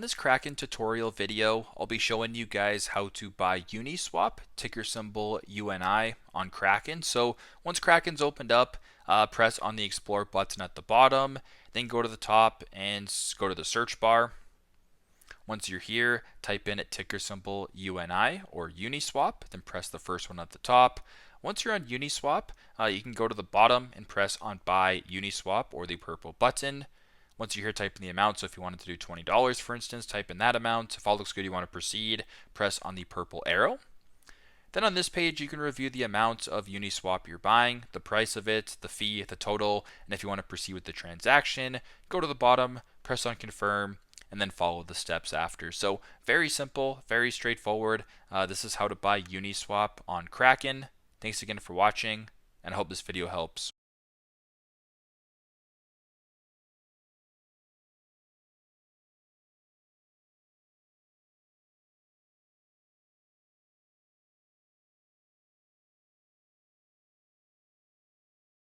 In this Kraken tutorial video, I'll be showing you guys how to buy Uniswap, ticker symbol UNI, on Kraken. So once Kraken's opened up, press on the Explore button at the bottom, then go to the top and go to the search bar. Once you're here, type in ticker symbol UNI or Uniswap, then press the first one at the top. Once you're on Uniswap, you can go to the bottom and press on Buy Uniswap or the purple button. Once you're here, type in the amount. So if you wanted to do $20, for instance, type in that amount. If all looks good, you want to proceed, press on the purple arrow. Then on this page, you can review the amount of Uniswap you're buying, the price of it, the fee, the total, and if you want to proceed with the transaction, go to the bottom, press on confirm, and then follow the steps after. So very simple, very straightforward. This is how to buy Uniswap on Kraken. Thanks again for watching, and I hope this video helps.